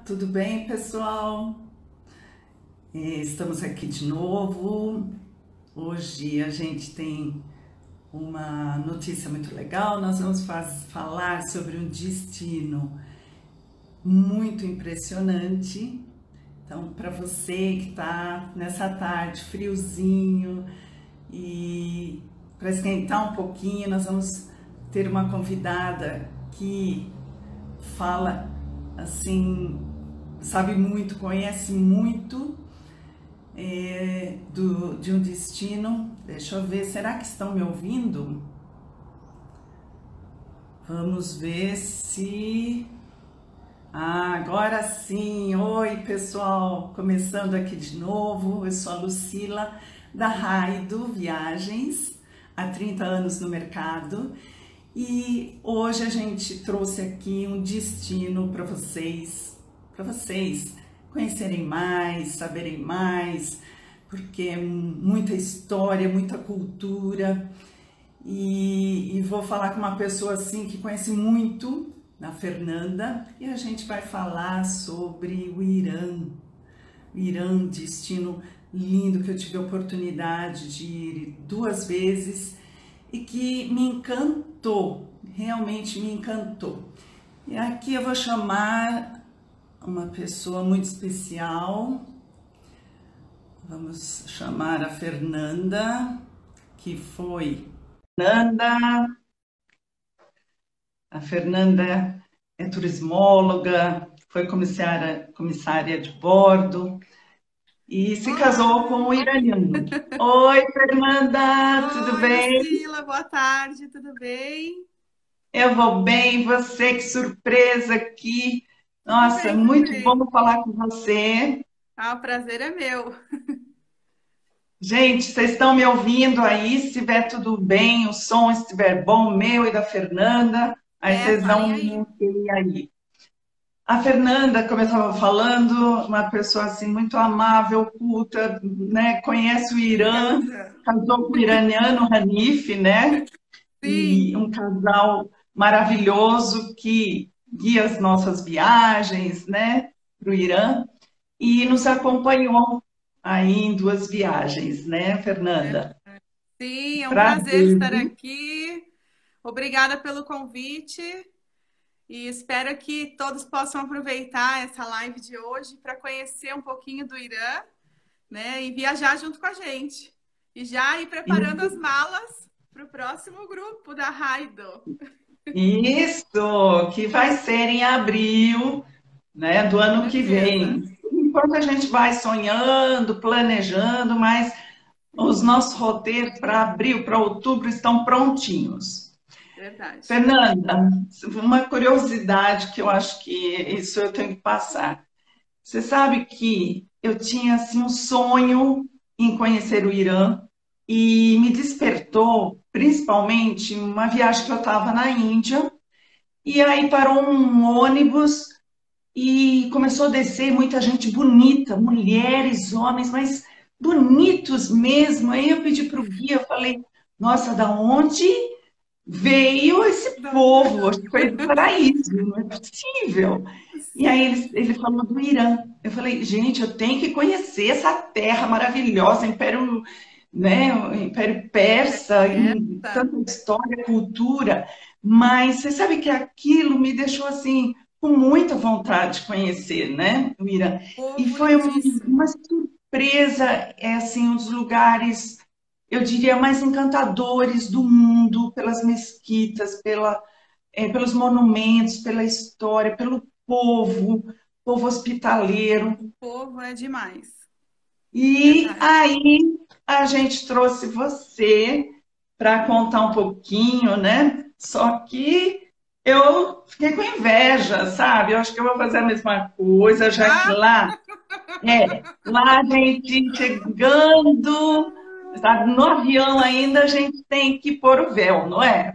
Tudo bem, pessoal? Estamos aqui de novo. Hoje a gente tem uma notícia muito legal. Nós vamos falar sobre um destino muito impressionante. Então, para você que está nessa tarde friozinho e para esquentar um pouquinho, nós vamos ter uma convidada que fala assim, sabe muito, conhece muito de um destino. Deixa eu ver, será que estão me ouvindo? Vamos ver se. Agora sim! Oi, pessoal! Começando aqui de novo, eu sou a Lucila da Raido Viagens, há 30 anos no mercado. E hoje a gente trouxe aqui um destino para vocês conhecerem mais, saberem mais, porque é muita história, muita cultura. E vou falar com uma pessoa assim que conhece muito, a Fernanda, e a gente vai falar sobre o Irã. O Irã, destino lindo que eu tive a oportunidade de ir 2 vezes e que me encantou, realmente me encantou. E aqui eu vou chamar uma pessoa muito especial. Vamos chamar a Fernanda, que foi. A Fernanda é turismóloga, foi comissária de bordo e se casou com Olá! um iraniano. Oi, Fernanda, tudo Oi, bem? Lucila, boa tarde, tudo bem? Eu vou bem, você, que surpresa aqui. Tudo Nossa, bem muito também. bom falar com você. O prazer é meu. Gente, vocês estão me ouvindo aí? Se estiver tudo bem, o som estiver bom, meu e da Fernanda, aí vocês dão Falem um aí. ok aí. A Fernanda, como eu estava falando, uma pessoa assim muito amável, culta, né? Conhece o Irã, Obrigada. casou com o iraniano Hanif, né? E Sim, um casal maravilhoso que guia as nossas viagens, né, para o Irã e nos acompanhou aí em 2 viagens, né, Fernanda? verdade. Sim, é um prazer Prazer, estar viu? aqui. Obrigada pelo convite e espero que todos possam aproveitar essa live de hoje para conhecer um pouquinho do Irã, né? E viajar junto com a gente. E já ir preparando as malas para o próximo grupo da Raido. Isso, que vai ser em abril, né, do Com ano que certeza. vem. Enquanto a gente vai sonhando, planejando, mas os nossos roteiros para abril, para outubro estão prontinhos. Verdade. Fernanda, uma curiosidade que eu acho que isso eu tenho que passar. Você sabe que eu tinha assim um sonho em conhecer o Irã e me despertou principalmente uma viagem que eu estava na Índia e aí parou um ônibus e começou a descer muita gente bonita, mulheres, homens, mas bonitos mesmo. Aí eu pedi para o guia, eu falei, nossa, da onde veio esse povo? Acho que foi do paraíso, não é possível. E aí Sim, ele falou do Irã. Eu falei, gente, eu tenho que conhecer essa terra maravilhosa, Império, né, o Império Persa, em essa. tanta história, cultura. Mas você sabe que aquilo me deixou assim com muita vontade de conhecer, né, o Irã. E Povo foi lindíssimo. uma surpresa, é assim, um dos lugares, eu diria, mais encantadores do mundo, pelas mesquitas, pelos monumentos, pela história, pelo povo hospitaleiro. O povo é demais. E Verdade. aí a gente trouxe você para contar um pouquinho, né? Só que eu fiquei com inveja, sabe? Eu acho que eu vou fazer a mesma coisa, já que Ah, lá a gente chegando, sabe, no avião ainda a gente tem que pôr o véu, não é?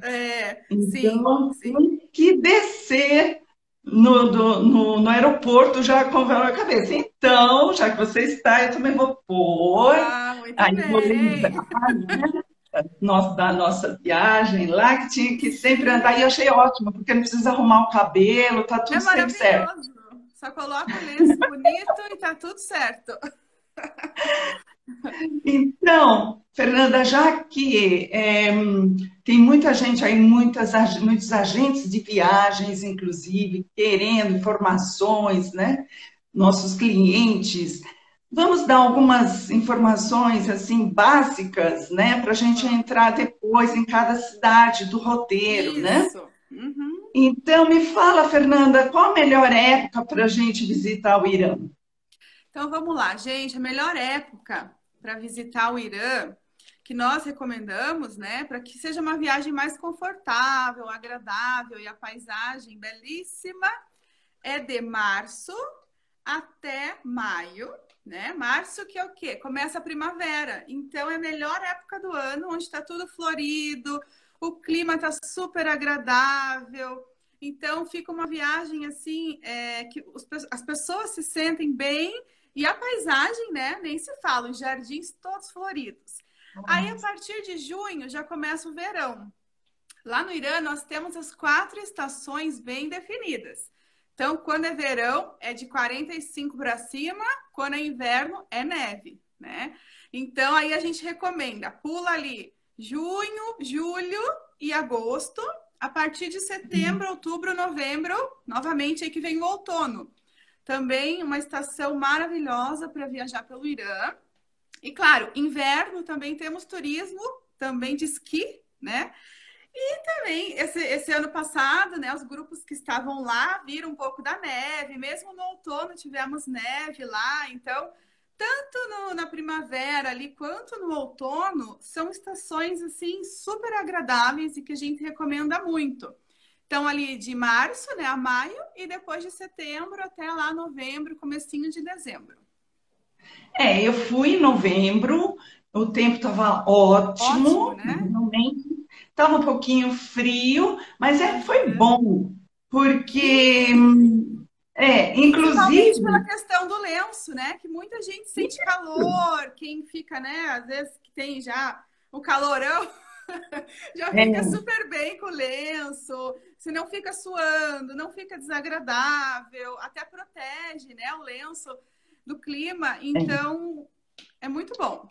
sim, Então, sim. tem que descer no aeroporto já com o véu na cabeça. Então, já que você está, eu também vou pôr, Muito aí vou bem. lembrar da nossa viagem lá, que tinha que sempre andar, e eu Sim, achei ótimo, porque não precisa arrumar o cabelo, tá é tudo sempre certo. maravilhoso. Só coloca o lenço bonito e tá tudo certo. Então, Fernanda, já que tem muita gente aí, muitos agentes de viagens, inclusive, querendo informações, né? Nossos clientes, vamos dar algumas informações assim básicas, né? Para a gente entrar depois em cada cidade do roteiro, né? Isso. Uhum. Então, me fala, Fernanda, qual a melhor época para a gente visitar o Irã? Então vamos lá, gente. A melhor época para visitar o Irã, que nós recomendamos, né, para que seja uma viagem mais confortável, agradável e a paisagem belíssima, é de março até maio, né? Março que é o quê? Começa a primavera. Então é a melhor época do ano, onde está tudo florido, o clima está super agradável. Então fica uma viagem assim, que as pessoas se sentem bem e a paisagem, né? Nem se fala, os jardins todos floridos. Aí a partir de junho já começa o verão. Lá no Irã nós temos as 4 estações bem definidas. Então, quando é verão, é de 45 para cima, quando é inverno, é neve, né? Então, aí a gente recomenda, pula ali junho, julho e agosto. A partir de setembro, outubro, novembro, novamente aí que vem o outono. Também uma estação maravilhosa para viajar pelo Irã. E claro, inverno também temos turismo, também de esqui, né? Também, esse ano passado, né, os grupos que estavam lá viram um pouco da neve, mesmo no outono tivemos neve lá, então, tanto na primavera ali quanto no outono, são estações, assim, super agradáveis e que a gente recomenda muito. Então, ali de março, né, a maio, e depois de setembro até lá novembro, comecinho de dezembro. Eu fui em novembro, o tempo estava Ótimo, ótimo, né? estava um pouquinho frio, mas foi Uhum. bom, porque, Sim. Principalmente pela inclusive, questão do lenço, né? Que muita gente sente calor, quem fica, né? Às vezes que tem já o calorão, já fica é, super bem com o lenço, se não fica suando, não fica desagradável, até protege, né? O lenço do clima, é, então é muito bom.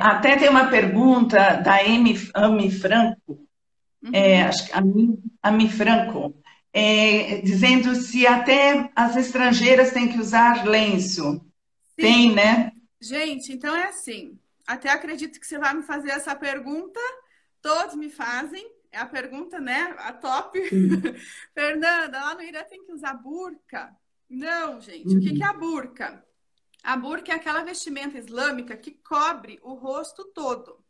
até tem uma pergunta da Amy Franco, Uhum. acho que a Mi Franco, dizendo se até as estrangeiras têm que usar lenço. Tem, Sim, né? gente, então é assim. Até acredito que você vai me fazer essa pergunta. Todos me fazem. É a pergunta, né? A top. Sim. Fernanda, lá no Irã tem que usar burca? Não, gente. O que que é Uhum. a burca? A burca é aquela vestimenta islâmica que cobre o rosto todo.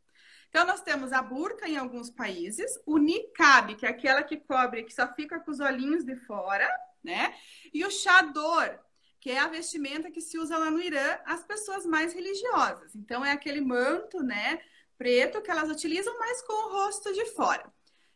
Então, nós temos a burca em alguns países, o niqab, que é aquela que cobre, que só fica com os olhinhos de fora, né? E o chador, que é a vestimenta que se usa lá no Irã, as pessoas mais religiosas. Então, é aquele manto, né, preto que elas utilizam, mas com o rosto de fora.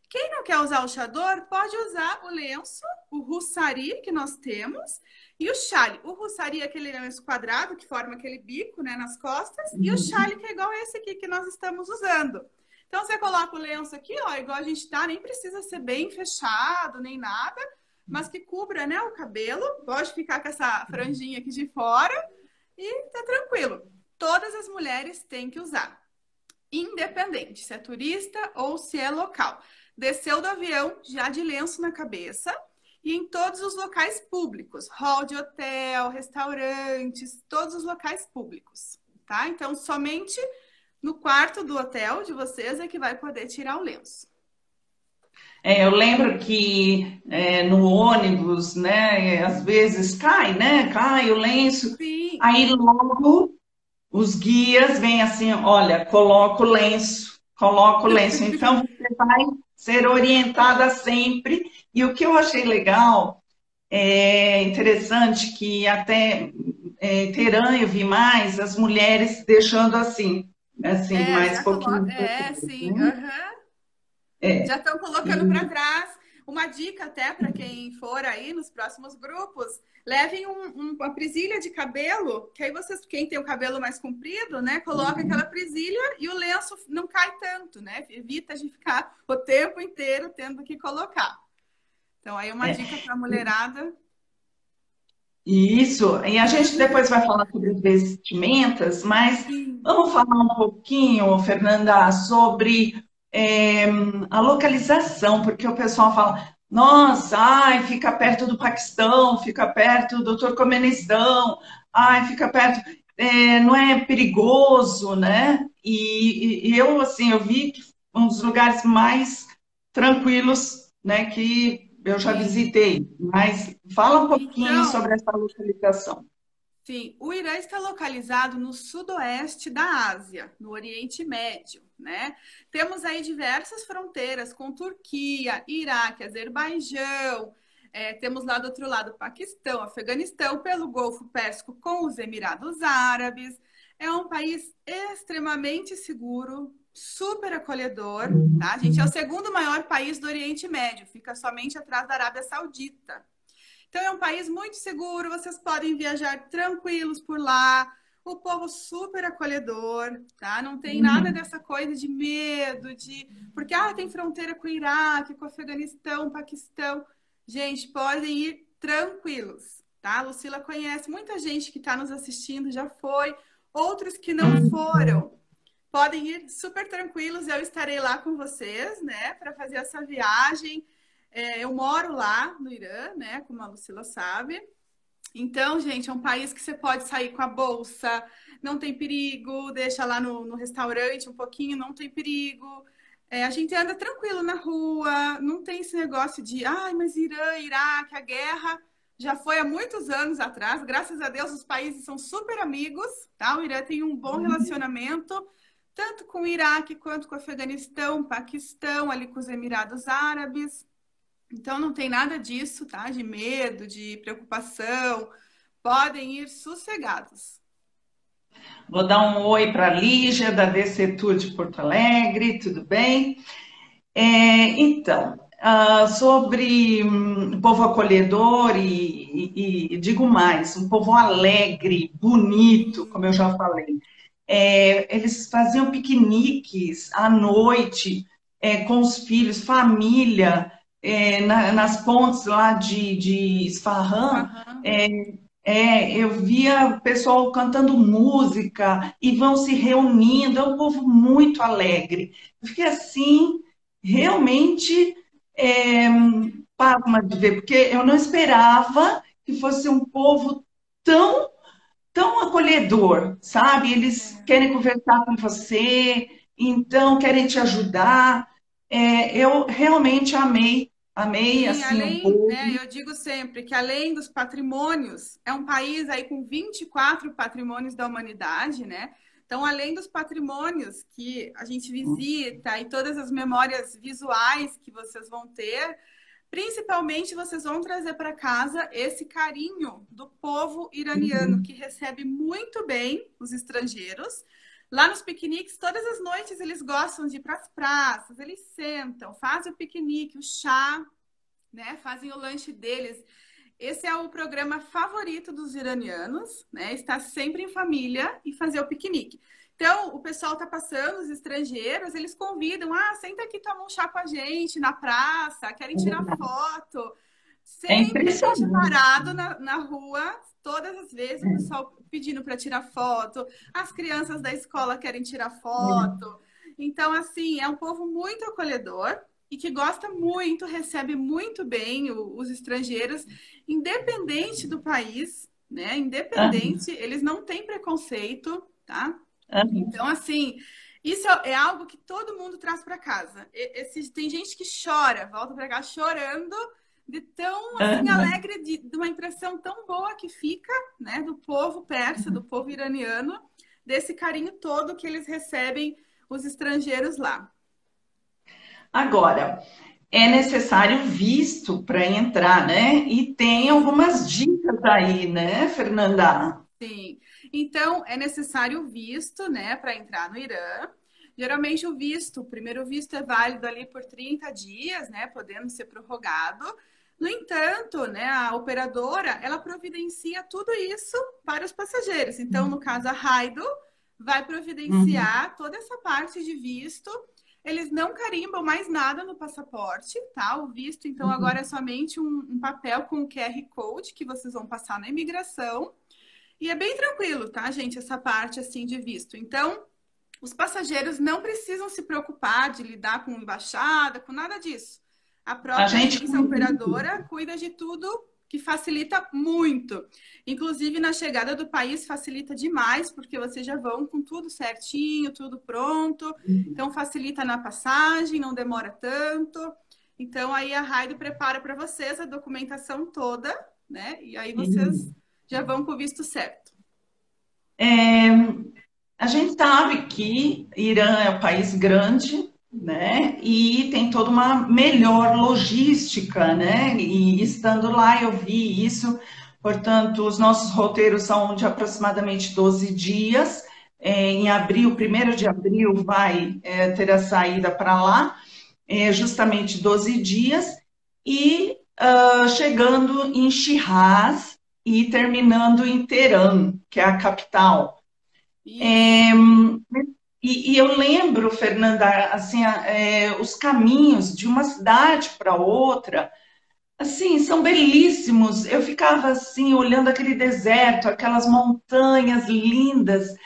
Quem não quer usar o chador, pode usar o lenço, o hussari que nós temos, e o chale. O hussari é aquele lenço quadrado que forma aquele bico, né, nas costas, e o chale que é igual a esse aqui que nós estamos usando. Então você coloca o lenço aqui, ó, igual a gente tá, nem precisa ser bem fechado, nem nada, mas que cubra, né, o cabelo. Pode ficar com essa franjinha aqui de fora e tá tranquilo. Todas as mulheres têm que usar, independente se é turista ou se é local. Desceu do avião já de lenço na cabeça e em todos os locais públicos, hall de hotel, restaurantes, todos os locais públicos, tá? Então, somente no quarto do hotel de vocês é que vai poder tirar o lenço. Eu lembro que no ônibus, né, às vezes cai, né? Cai o lenço. Sim, Aí logo os guias vêm assim, olha, coloca o lenço, coloca o lenço. Então você vai ser orientada sempre. E o que eu achei legal, interessante, que até Teherã eu vi mais as mulheres deixando assim, mais já pouquinho. coloca. É, sim. Né? Aham. Já É. estão colocando para E, trás. Uma dica até para quem for aí nos próximos grupos, levem uma presilha de cabelo, que aí vocês, quem tem o cabelo mais comprido, né, coloca aquela presilha e o lenço não cai tanto, né? Evita de ficar o tempo inteiro tendo que colocar. Então aí uma é. dica para a mulherada. Isso, e a gente depois vai falar sobre vestimentas, mas Sim. vamos falar um pouquinho, Fernanda, sobre é, a localização, porque o pessoal fala, nossa, ai, fica perto do Paquistão, fica perto do Turcomenistão, ai, fica perto, não é perigoso, né? E eu, assim, eu vi que um dos lugares mais tranquilos, né, que eu já Sim. visitei, mas fala um pouquinho Então, sobre essa localização. sim, o Irã está localizado no sudoeste da Ásia, no Oriente Médio, né? Temos aí diversas fronteiras com Turquia, Iraque, Azerbaijão, temos lá do outro lado Paquistão, Afeganistão, pelo Golfo Pérsico com os Emirados Árabes. É um país extremamente seguro, super acolhedor, tá? A gente é o segundo maior país do Oriente Médio, fica somente atrás da Arábia Saudita. Então é um país muito seguro, vocês podem viajar tranquilos por lá. O povo super acolhedor, tá? Não tem nada dessa coisa de medo, de porque tem fronteira com o Iraque, com o Afeganistão, Paquistão. Gente, podem ir tranquilos, tá? A Lucila conhece muita gente que está nos assistindo, já foi, outros que não foram. Podem ir super tranquilos, eu estarei lá com vocês, né, para fazer essa viagem. Eu moro lá no Irã, né? Como a Lucila sabe. Então, gente, é um país que você pode sair com a bolsa, não tem perigo, deixa lá no restaurante um pouquinho, não tem perigo. A gente anda tranquilo na rua, não tem esse negócio de, ai, mas Irã, Iraque, a guerra já foi há muitos anos atrás. Graças a Deus, os países são super amigos, tá? O Irã tem um bom relacionamento, tanto com o Iraque quanto com o Afeganistão, Paquistão, ali com os Emirados Árabes. Então não tem nada disso, tá? De medo, de preocupação. Podem ir sossegados. Vou dar um oi para a Lígia, da DC Tour de Porto Alegre, tudo bem? Então, sobre povo acolhedor e digo mais, um povo alegre, bonito, como eu já falei. Eles faziam piqueniques à noite com os filhos, família, nas pontes lá de Isfahan. Aham. É, eu via o pessoal cantando música e vão se reunindo, é um povo muito alegre. Eu fiquei assim, realmente pasma de ver, porque eu não esperava que fosse um povo tão acolhedor, sabe? Eles É. querem conversar com você, então querem te ajudar. Eu realmente amei Sim, assim o além, povo. né, eu digo sempre que além dos patrimônios, é um país aí com 24 patrimônios da humanidade, né? Então, além dos patrimônios que a gente visita e todas as memórias visuais que vocês vão ter, principalmente vocês vão trazer para casa esse carinho do povo iraniano, que recebe muito bem os estrangeiros. Lá nos piqueniques, todas as noites eles gostam de ir para as praças, eles sentam, fazem o piquenique, o chá, né? Fazem o lanche deles. Esse é o programa favorito dos iranianos, né? Estar sempre em família e fazer o piquenique. Então, o pessoal tá passando, os estrangeiros, eles convidam, senta aqui tomar um chá com a gente na praça, querem tirar foto. É Sempre gente impressionante. parado na rua, todas as vezes o pessoal pedindo para tirar foto, as crianças da escola querem tirar foto. Então, assim, é um povo muito acolhedor e que gosta muito, recebe muito bem os estrangeiros, independente do país, né? Independente, eles não têm preconceito, tá? Então, assim, isso é algo que todo mundo traz para casa. Tem gente que chora, volta para casa chorando de tão assim alegre, de uma impressão tão boa que fica, né, do povo persa, do povo iraniano, desse carinho todo que eles recebem os estrangeiros lá. Agora, é necessário visto para entrar, né? E tem algumas dicas aí, né, Fernanda? Sim. Então, é necessário visto, né, para entrar no Irã. Geralmente, o primeiro visto é válido ali por 30 dias, né, podendo ser prorrogado. No entanto, né, a operadora, ela providencia tudo isso para os passageiros. Então, no caso, a Raido vai Uhum. providenciar toda essa parte de visto. eles não carimbam mais nada no passaporte, tá? O visto, então, agora é Uhum. somente um papel com o QR Code que vocês vão passar na imigração. E é bem tranquilo, tá, gente? Essa parte, assim, de visto. Então, os passageiros não precisam se preocupar de lidar com embaixada, com nada disso. A A própria gente agência cuida de operadora tudo. cuida de tudo, que facilita muito. Inclusive, na chegada do país, facilita demais, porque vocês já vão com tudo certinho, tudo pronto. Então, facilita na passagem, não demora tanto. Então, aí a Raido prepara para vocês a documentação toda, né? E aí vocês Sim. já vão com o visto certo. É, a gente sabe que Irã é um país grande, né? E tem toda uma melhor logística, né? E estando lá eu vi isso. Portanto, os nossos roteiros são de aproximadamente 12 dias. Em abril, 1º de abril, vai ter a saída para lá, justamente 12 dias. E chegando em Shiraz e terminando em Teherã, que é a capital. Isso. E eu lembro, Fernanda, assim, os caminhos de uma cidade para outra, assim, são belíssimos. Eu ficava assim, olhando aquele deserto, aquelas montanhas lindas.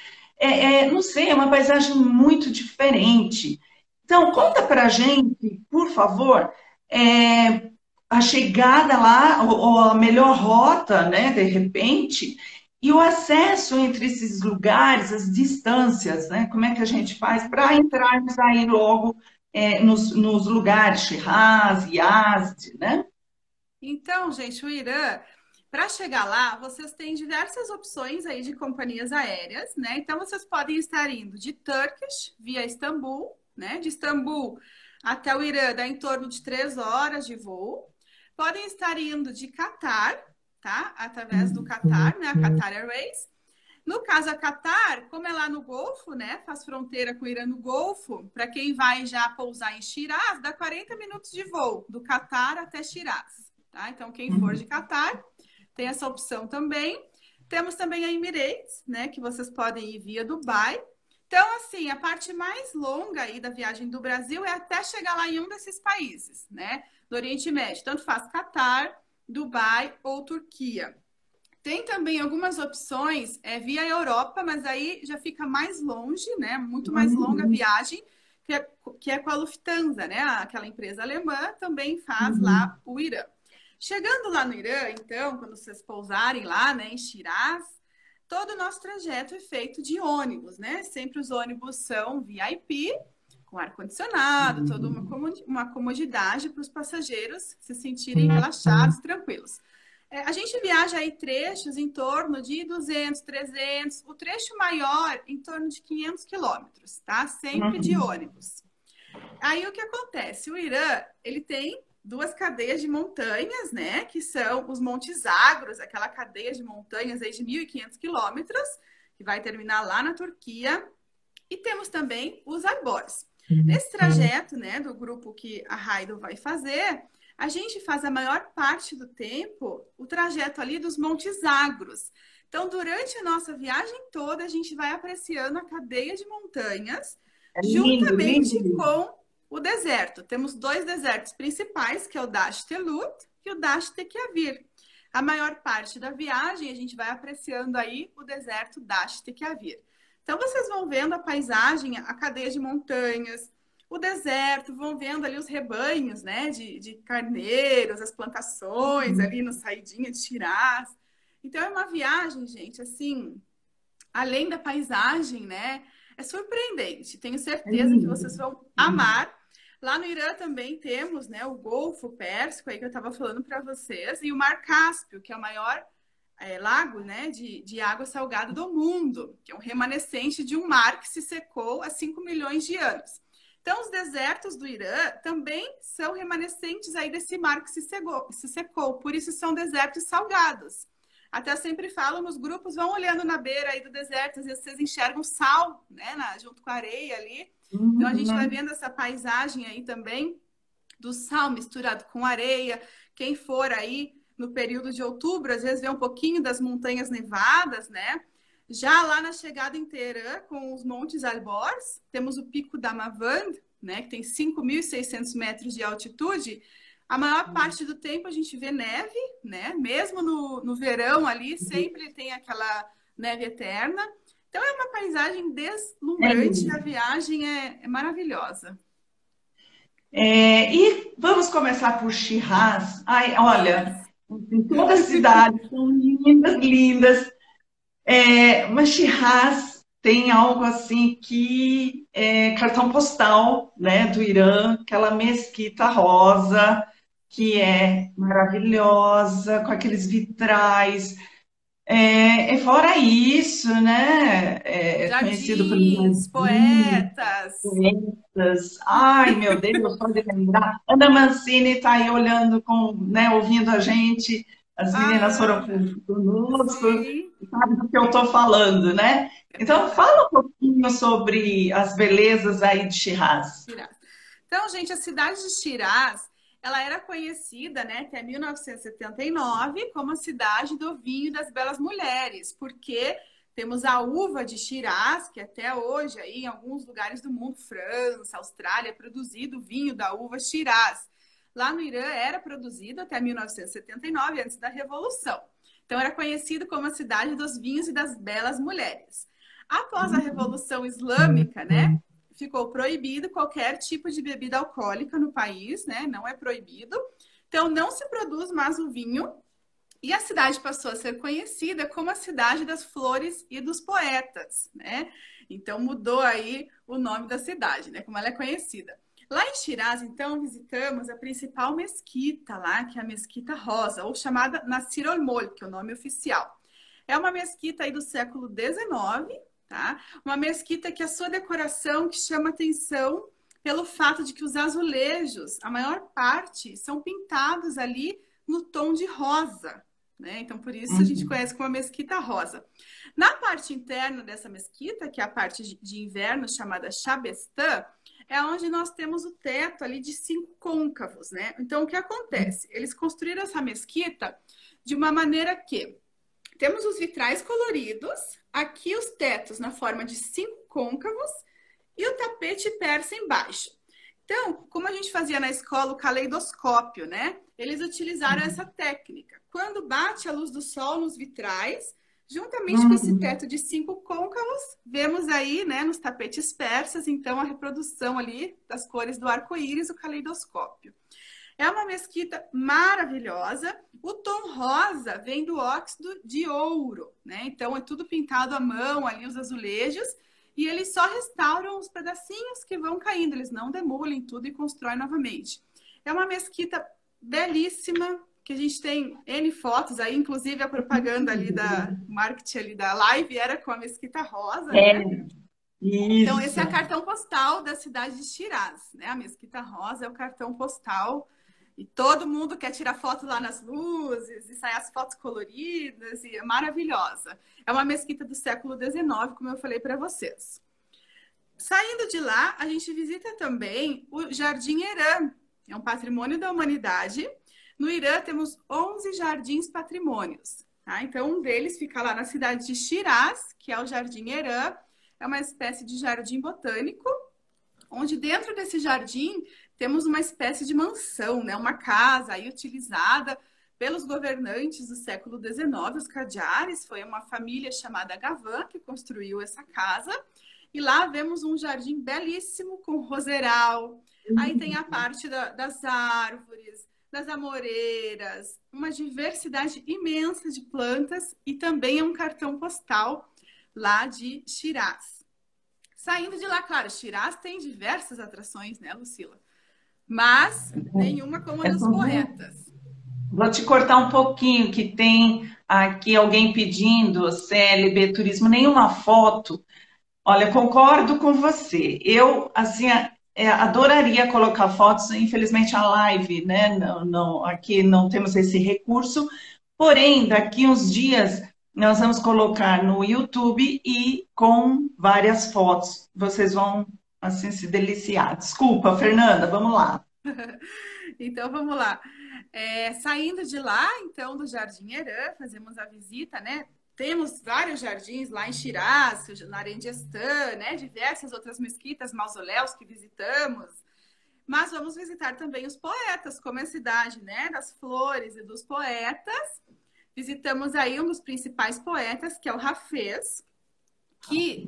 Não sei, é uma paisagem muito diferente. Então, conta Sim. para a gente, por favor, a chegada lá, ou a melhor rota, né, de repente, e o acesso entre esses lugares, as distâncias, né? Como é que a gente faz para entrarmos aí logo nos lugares, Shiraz, Yazd, né? Então, gente, o Irã, para chegar lá, vocês têm diversas opções aí de companhias aéreas, né? Então, vocês podem estar indo de Turkish via Istambul, né? De Istambul até o Irã dá em torno de 3 horas de voo. Podem estar indo de Qatar, tá? Através do Qatar, né? A Qatar Airways. No caso, a Qatar, como é lá no Golfo, né? Faz fronteira com o Irã no Golfo. Para quem vai já pousar em Shiraz, dá 40 minutos de voo do Qatar até Shiraz, tá? Então, quem for de Qatar tem essa opção também. Temos também a Emirates, né? Que vocês podem ir via Dubai. Então, assim, a parte mais longa aí da viagem do Brasil é até chegar lá em um desses países, né? Do Oriente Médio. Tanto faz Qatar, Dubai ou Turquia. Tem também algumas opções via Europa, mas aí já fica mais longe, né? Muito mais longa a viagem, que é com a Lufthansa, né? Aquela empresa alemã também faz lá o Irã. Chegando lá no Irã, então, quando vocês pousarem lá, né, em Shiraz, todo o nosso trajeto é feito de ônibus, né? Sempre os ônibus são VIP, com ar-condicionado, toda uma comodidade para os passageiros se sentirem relaxados, tranquilos. A gente viaja aí trechos em torno de 200, 300, o trecho maior em torno de 500 quilômetros, tá? Sempre de ônibus. Aí o que acontece? O Irã, ele tem duas cadeias de montanhas, né? Que são os Montes Zagros, aquela cadeia de montanhas aí de 1.500 quilômetros, que vai terminar lá na Turquia. E temos também os Arbores. Nesse trajeto, né, do grupo que a Raido vai fazer, a gente faz a maior parte do tempo o trajeto ali dos Montes Zagros. Então, durante a nossa viagem toda, a gente vai apreciando a cadeia de montanhas, É lindo, lindo, juntamente lindo. com o deserto. Temos dois desertos principais, que é o Dasht Telut e o Dasht Tequiavir. A maior parte da viagem, a gente vai apreciando aí o deserto Dasht Tequiavir. Então, vocês vão vendo a paisagem, a cadeia de montanhas, o deserto, vão vendo ali os rebanhos, né, de carneiros, as plantações ali no saidinha de Shiraz. Então, é uma viagem, gente, assim, além da paisagem, né, é surpreendente. Tenho É certeza que vocês lindo. vão amar. Lá no Irã também temos, né, o Golfo Pérsico, aí que eu estava falando para vocês, e o Mar Cáspio, que é o maior lago, né, de água salgada do mundo, que é um remanescente de um mar que se secou há 5 milhões de anos. Então, os desertos do Irã também são remanescentes aí desse mar que se secou, por isso são desertos salgados. Até eu sempre falo, nos grupos, vão olhando na beira aí do deserto, às vezes vocês enxergam sal, né, junto com a areia ali. Então, a gente vai vendo essa paisagem aí também do sal misturado com areia. Quem for aí no período de outubro, às vezes vê um pouquinho das montanhas nevadas, né? Já lá na chegada em Teherã, com os Montes Albors, temos o Pico da Mavand, né, que tem 5.600 metros de altitude, a maior parte do tempo a gente vê neve, né? Mesmo no verão ali, sempre tem aquela neve eterna. Então é uma paisagem deslumbrante, a viagem é maravilhosa. E vamos começar por Shiraz. Ai, olha, em toda a cidade são lindas, lindas. Mas Shiraz tem algo assim que é cartão postal, né, do Irã, aquela mesquita rosa que é maravilhosa, com aqueles vitrais. Fora isso, né? É conhecido pelos Jardins, jardins, poetas. poetas. Ai, meu Deus, só de lembrar. Ana Mancini está aí olhando né, ouvindo a gente. As meninas Ah, foram conosco, sim. sabe do que eu estou falando, né? Então, fala um pouquinho sobre as belezas aí de Shiraz. Shiraz. Então, gente, a cidade de Shiraz, ela era conhecida, né, até 1979 como a cidade do vinho e das belas mulheres, porque temos a uva de Shiraz, que até hoje aí em alguns lugares do mundo, França, Austrália, é produzido o vinho da uva Shiraz. Lá no Irã era produzido até 1979, antes da Revolução. Então era conhecido como a cidade dos vinhos e das belas mulheres. Após a Revolução Islâmica, né, ficou proibido qualquer tipo de bebida alcoólica no país, né? Não é proibido. Então, não se produz mais o vinho. E a cidade passou a ser conhecida como a cidade das flores e dos poetas, né? Então, mudou aí o nome da cidade, né? Como ela é conhecida. Lá em Shiraz, então, visitamos a principal mesquita lá, que é a Mesquita Rosa, ou chamada Nasir al-Mulk, que é o nome oficial. É uma mesquita aí do século XIX, tá? Uma mesquita que a sua decoração que chama atenção pelo fato de que os azulejos, a maior parte, são pintados ali no tom de rosa, né? Então, por isso a gente conhece como a mesquita rosa. Na parte interna dessa mesquita, que é a parte de inverno chamada Shabestã, é onde nós temos o teto ali de 5 côncavos, né? Então, o que acontece? Eles construíram essa mesquita de uma maneira que temos os vitrais coloridos, aqui os tetos na forma de 5 côncavos e o tapete persa embaixo. Então, como a gente fazia na escola o caleidoscópio, né? Eles utilizaram essa técnica. Quando bate a luz do sol nos vitrais, juntamente com esse teto de 5 côncavos, vemos aí, né, nos tapetes persas, então, a reprodução ali das cores do arco-íris, o caleidoscópio. É uma mesquita maravilhosa. O tom rosa vem do óxido de ouro, né? Então é tudo pintado à mão, ali os azulejos, e eles só restauram os pedacinhos que vão caindo, eles não demolem tudo e constroem novamente. É uma mesquita belíssima, que a gente tem N fotos aí, inclusive a propaganda ali da marketing ali da live era com a mesquita rosa, né? Então, esse é o cartão postal da cidade de Shiraz, né? A mesquita rosa é o cartão postal. E todo mundo quer tirar foto lá nas luzes, e sai as fotos coloridas, e é maravilhosa. É uma mesquita do século XIX, como eu falei para vocês. Saindo de lá, a gente visita também o Jardim Herã, é um patrimônio da humanidade. No Irã, temos 11 jardins patrimônios, tá? Então, um deles fica lá na cidade de Shiraz, que é o Jardim Herã. É uma espécie de jardim botânico, onde dentro desse jardim temos uma espécie de mansão, né? Uma casa aí utilizada pelos governantes do século XIX, os Qadjaris. Foi uma família chamada Gavan que construiu essa casa. E lá vemos um jardim belíssimo com roseral. Aí tem a parte das árvores, das amoreiras, uma diversidade imensa de plantas e também é um cartão postal lá de Shiraz. Saindo de lá, claro, Shiraz tem diversas atrações, né, Lucila? Mas nenhuma como a dos poetas. Vou te cortar um pouquinho, que tem aqui alguém pedindo, CLB Turismo, nenhuma foto. Olha, concordo com você. Eu, assim, adoraria colocar fotos, infelizmente a live, né? Aqui não temos esse recurso, porém, daqui uns dias nós vamos colocar no YouTube e com várias fotos. Vocês vão, assim, se deliciar. Desculpa, Fernanda, vamos lá. Então, vamos lá. Saindo de lá, então, do Jardim Herã, fazemos a visita, né? temos vários jardins lá em Shiraz, na Arendistan, né? Diversas outras mesquitas, mausoléus que visitamos. Mas vamos visitar também os poetas, como é a cidade, né? Das flores e dos poetas. Visitamos aí um dos principais poetas, que é o Hafez, que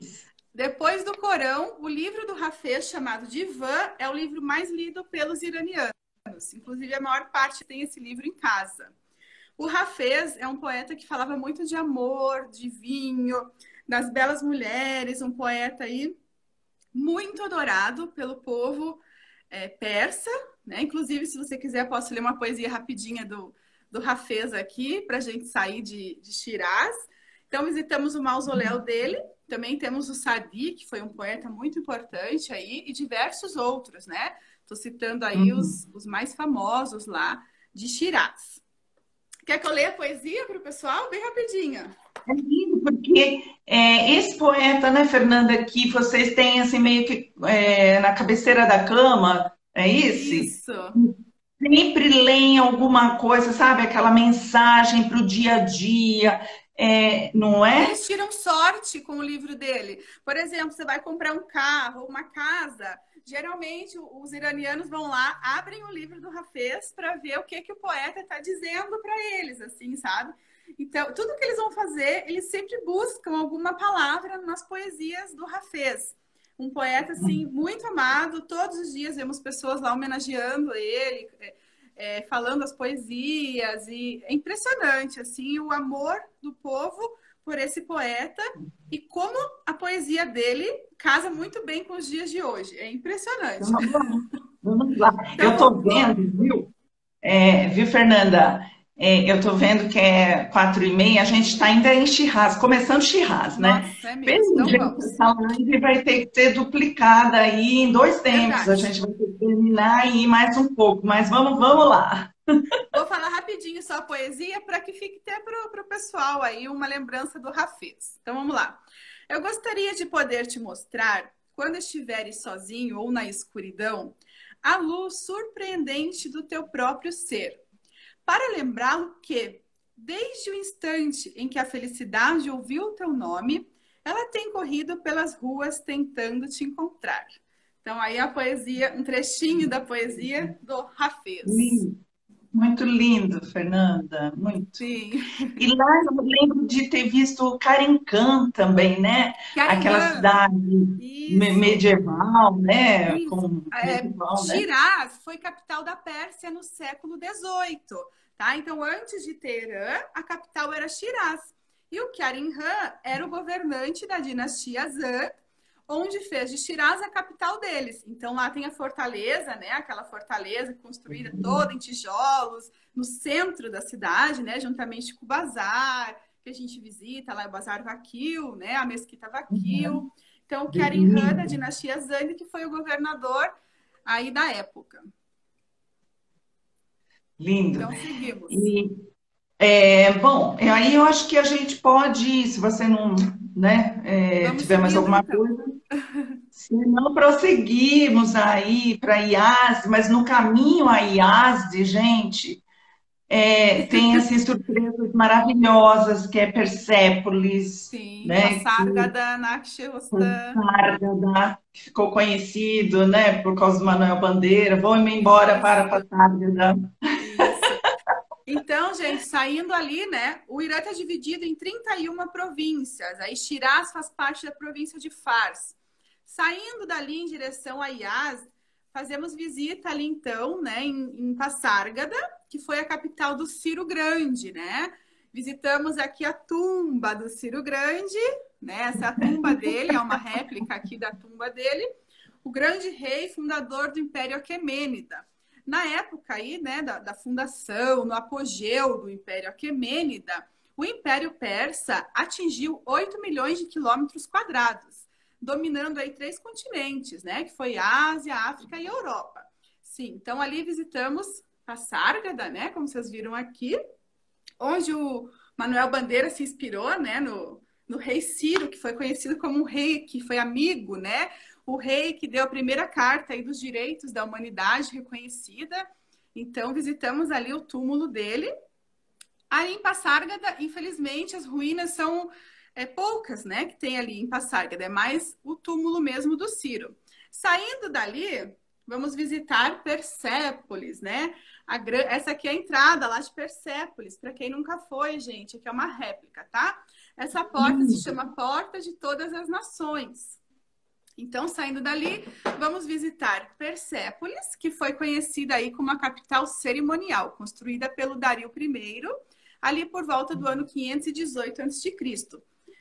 depois do Corão, o livro do Hafez, chamado Divan, é o livro mais lido pelos iranianos. Inclusive, a maior parte tem esse livro em casa. O Hafez é um poeta que falava muito de amor, de vinho, das belas mulheres, um poeta aí muito adorado pelo povo persa, né? Inclusive, se você quiser, posso ler uma poesia rapidinha do Hafez aqui, para a gente sair de Shiraz. Então, visitamos o mausoléu dele. Também temos o Sadi, que foi um poeta muito importante aí, e diversos outros, né? Estou citando aí os mais famosos lá de Shiraz. Quer que eu leia a poesia para o pessoal? Bem rapidinho. É lindo, porque esse poeta, né, Fernanda, que vocês têm assim meio que na cabeceira da cama, é esse? Isso. Sempre leem alguma coisa, sabe? Aquela mensagem para o dia a dia, não é? Eles tiram sorte com o livro dele. Por exemplo, você vai comprar um carro, uma casa. Geralmente, os iranianos vão lá, abrem o livro do Hafez para ver o que o poeta está dizendo para eles, assim, sabe? Então, tudo que eles vão fazer, eles sempre buscam alguma palavra nas poesias do Hafez. Um poeta, assim, muito amado. Todos os dias vemos pessoas lá homenageando ele, falando as poesias. E é impressionante, assim, o amor do povo por esse poeta e como a poesia dele casa muito bem com os dias de hoje. É impressionante. Vamos lá. Eu estou vendo, viu, Fernanda? Eu estou vendo que é 4h30, a gente está ainda em Shiraz, começando Shiraz, né? Nossa, é mesmo. Então vamos. Essa live vai ter que ser duplicada aí em 2 tempos. Verdade. A gente vai ter que terminar aí mais um pouco, mas vamos lá. Vou falar rapidinho só a poesia para que fique até para o pessoal aí uma lembrança do Hafez. Então vamos lá. Eu gostaria de poder te mostrar, quando estiveres sozinho ou na escuridão, a luz surpreendente do teu próprio ser. Para lembrá-lo que, desde o instante em que a felicidade ouviu o teu nome, ela tem corrido pelas ruas tentando te encontrar. Então aí a poesia, um trechinho da poesia do Hafez. Muito lindo, Fernanda, muito. Sim. E lá eu lembro de ter visto Carencan também, né? Aquela cidade medieval, né? Shiraz foi capital da Pérsia no século XVIII, tá? Então, antes de Teherã, a capital era Shiraz. E o Carencan era o governante da dinastia Zand, onde fez de Shiraz a capital deles. Então, lá tem a fortaleza, né? Aquela fortaleza construída toda em tijolos, no centro da cidade, né? Juntamente com o bazar, que a gente visita lá, o Bazar Vakil, né? A Mesquita Vakil. Então, o Carencan, da dinastia Zand, que foi o governador aí da época. Lindo. Então, seguimos. Bom, aí eu acho que a gente pode, se você não, né, tiver mais alguma coisa, se não prosseguirmos aí para Yazd, mas no caminho a Yazd, gente, tem assim surpresas maravilhosas, que é Persépolis, sim, né, Pasargada, Nakshirostan, que ficou conhecido, né, por causa do Manuel Bandeira. Vamos embora para Pasargada. Isso. Então, gente, saindo ali, né, o Irã está dividido em 31 províncias. Aí Shiraz faz parte da província de Fars. Saindo dali em direção a Yazd, fazemos visita ali então, né, em Pasargada, que foi a capital do Ciro Grande, né? Visitamos aqui a tumba do Ciro Grande, né? Essa é a tumba dele, é uma réplica aqui da tumba dele. O grande rei fundador do Império Aquemênida. Na época aí, né, da fundação, no apogeu do Império Aquemênida, o Império Persa atingiu 8 milhões de quilômetros quadrados, dominando aí 3 continentes, né, que foi Ásia, África e Europa. Sim, então ali visitamos Pasargada, né, como vocês viram aqui, onde o Manuel Bandeira se inspirou, né, no rei Ciro, que foi conhecido como um rei que foi amigo, né, o rei que deu a primeira carta aí dos direitos da humanidade reconhecida. Então, visitamos ali o túmulo dele. Ali em Passárgada, infelizmente, as ruínas são poucas, né, que tem ali em Passárgada. É mais o túmulo mesmo do Ciro. Saindo dali, vamos visitar Persépolis, né? Essa aqui é a entrada lá de Persépolis. Para quem nunca foi, gente, aqui é uma réplica, tá? Essa porta se chama Porta de Todas as Nações. Então, saindo dali, vamos visitar Persépolis, que foi conhecida aí como a capital cerimonial, construída pelo Dario I, ali por volta do ano 518 a.C.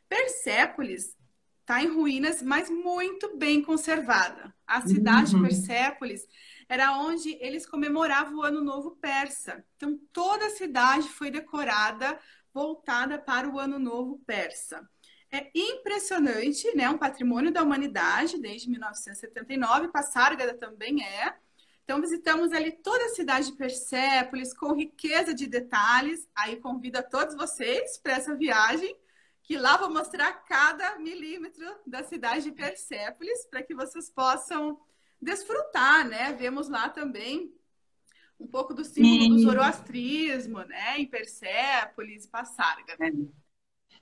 Persépolis está em ruínas, mas muito bem conservada. A cidade de Persépolis era onde eles comemoravam o Ano Novo Persa. Então, toda a cidade foi decorada, voltada para o Ano Novo Persa. É impressionante, né? Um patrimônio da humanidade desde 1979. Passárgada também é. Então, visitamos ali toda a cidade de Persépolis, com riqueza de detalhes. Aí, convido a todos vocês para essa viagem, que lá vou mostrar cada milímetro da cidade de Persépolis, para que vocês possam desfrutar, né? Vemos lá também um pouco do símbolo do zoroastrismo, né? Em Persépolis e Passárgada.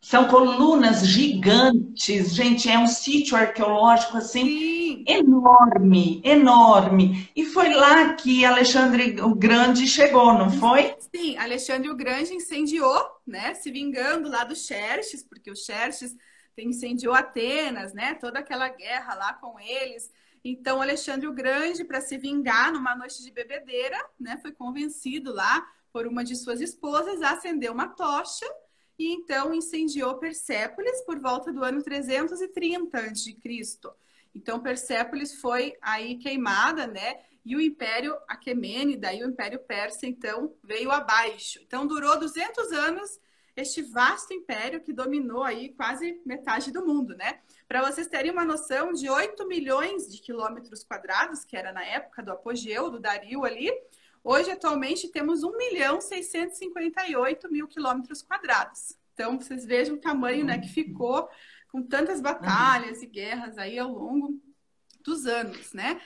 São colunas gigantes, gente, é um sítio arqueológico assim, Sim. enorme, enorme. E foi lá que Alexandre o Grande chegou, não foi? Sim, Alexandre o Grande incendiou, né? Se vingando lá do Xerxes, porque o Xerxes incendiou Atenas, né? Toda aquela guerra lá com eles. Então, Alexandre o Grande, para se vingar numa noite de bebedeira, né? Foi convencido lá por uma de suas esposas a acender uma tocha. E então incendiou Persépolis por volta do ano 330 a.C. Então Persépolis foi aí queimada, né? E o Império Aquemênida e o Império Persa, então, veio abaixo. Então durou 200 anos este vasto império que dominou aí quase metade do mundo, né? Para vocês terem uma noção, de 8 milhões de quilômetros quadrados, que era na época do apogeu do Dario ali, hoje, atualmente, temos 1.658.000 quilômetros quadrados. Então, vocês vejam o tamanho, né, que ficou com tantas batalhas e guerras aí ao longo dos anos, né?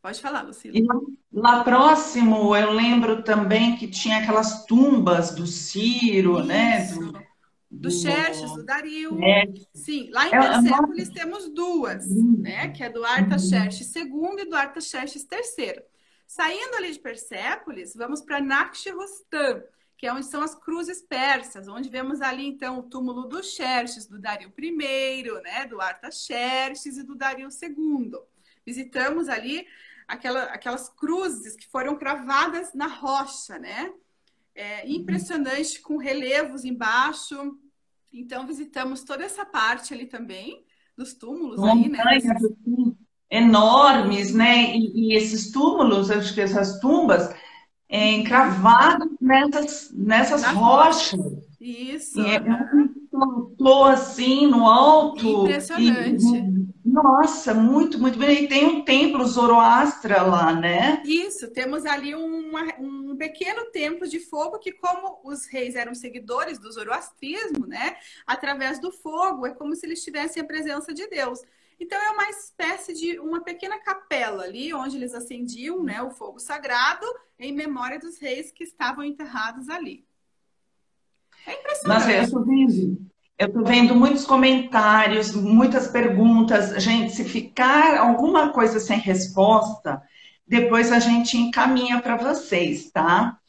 Pode falar, Lucila. E lá próximo, eu lembro também que tinha aquelas tumbas do Ciro, né? Do Xerxes, do Dario. Sim, lá em Persépolis temos duas, né? Que é do Artaxerxes II e do Artaxerxes III. Saindo ali de Persépolis, vamos para Naxi-Rostan, que é onde são as cruzes persas, onde vemos ali, então, o túmulo do Xerxes, do Dario I, né, do Artaxerxes e do Dario II. Visitamos ali aquelas cruzes que foram cravadas na rocha, né? É impressionante, com relevos embaixo. Então, visitamos toda essa parte ali também, dos túmulos aí, né? Enormes, né? E esses túmulos, acho que essas tumbas, encravadas nessas rochas. Isso. E plantou assim no alto. Impressionante. Nossa, muito, muito bem. E tem um templo Zoroastra lá, né? Isso, temos ali um pequeno templo de fogo que, como os reis eram seguidores do zoroastrismo, né? Através do fogo, é como se eles tivessem a presença de Deus. Então, é uma espécie de uma pequena capela ali, onde eles acendiam, né, o fogo sagrado em memória dos reis que estavam enterrados ali. É impressionante. Mas eu estou vendo muitos comentários, muitas perguntas. Gente, se ficar alguma coisa sem resposta, depois a gente encaminha para vocês, tá?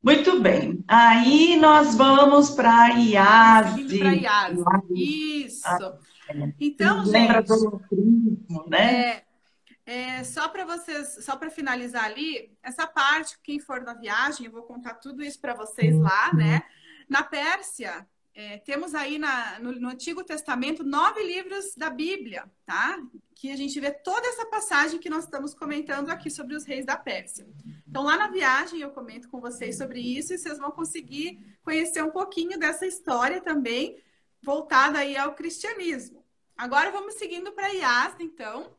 Muito bem. Aí nós vamos para Iase. Para Iase. Isso. Então, lembra gente, do prismo, né? só para vocês, só para finalizar ali, essa parte, quem for na viagem, eu vou contar tudo isso para vocês lá, né? Na Pérsia, temos aí no Antigo Testamento 9 livros da Bíblia, tá? Que a gente vê toda essa passagem que nós estamos comentando aqui sobre os reis da Pérsia. Então, lá na viagem, eu comento com vocês sobre isso e vocês vão conseguir conhecer um pouquinho dessa história também, voltada aí ao cristianismo. Agora, vamos seguindo para Yazd, então.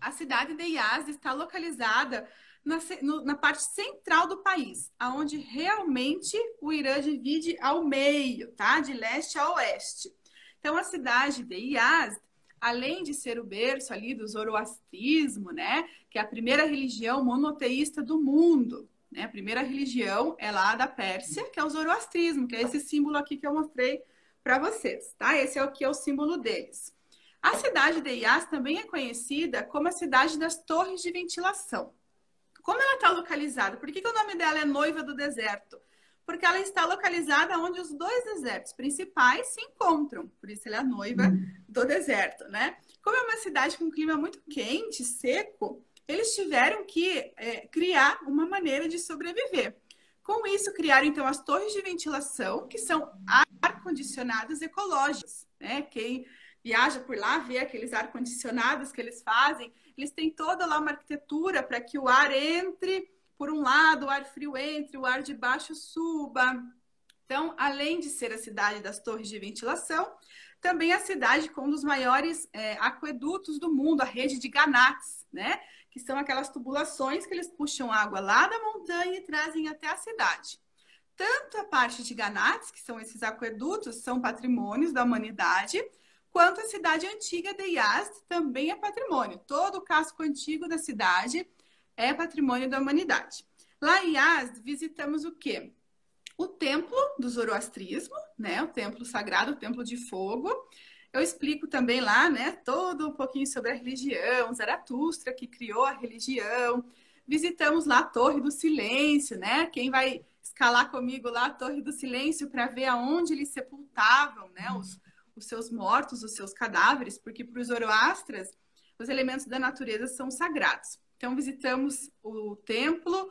A cidade de Yazd está localizada na parte central do país, aonde realmente o Irã divide ao meio, tá? De leste a oeste. Então, a cidade de Yazd, além de ser o berço ali do zoroastrismo, né? Que é a primeira religião monoteísta do mundo, né? A primeira religião é lá da Pérsia, que é o zoroastrismo, que é esse símbolo aqui que eu mostrei para vocês, tá? Esse é o que é o símbolo deles. A cidade de Yas também é conhecida como a cidade das torres de ventilação. Como ela está localizada? Por que o nome dela é Noiva do Deserto? Porque ela está localizada onde os dois desertos principais se encontram. Por isso ela é a noiva do deserto, né? Como é uma cidade com um clima muito quente, seco, eles tiveram que criar uma maneira de sobreviver. Com isso, criaram então as torres de ventilação, que são ar-condicionados ecológicos, né? Quem viaja por lá vê aqueles ar-condicionados que eles fazem. Eles têm toda lá uma arquitetura para que o ar entre por um lado, o ar frio entre, o ar de baixo suba. Então, além de ser a cidade das torres de ventilação, também a cidade com um dos maiores aquedutos do mundo, a rede de Ganates, né? Que são aquelas tubulações que eles puxam água lá da montanha e trazem até a cidade. Tanto a parte de Ganates, que são esses aquedutos, são patrimônios da humanidade, quanto a cidade antiga de Yazd também é patrimônio. Todo o casco antigo da cidade é patrimônio da humanidade. Lá em Yazd, visitamos o quê? O templo do zoroastrismo, né? O templo sagrado, o templo de fogo. Eu explico também lá, né? Todo um pouquinho sobre a religião, Zaratustra, que criou a religião. Visitamos lá a Torre do Silêncio, né? Quem vai escalar comigo lá a Torre do Silêncio para ver aonde eles sepultavam, né? Os seus mortos, os seus cadáveres, porque para os zoroastras, os elementos da natureza são sagrados. Então, visitamos o templo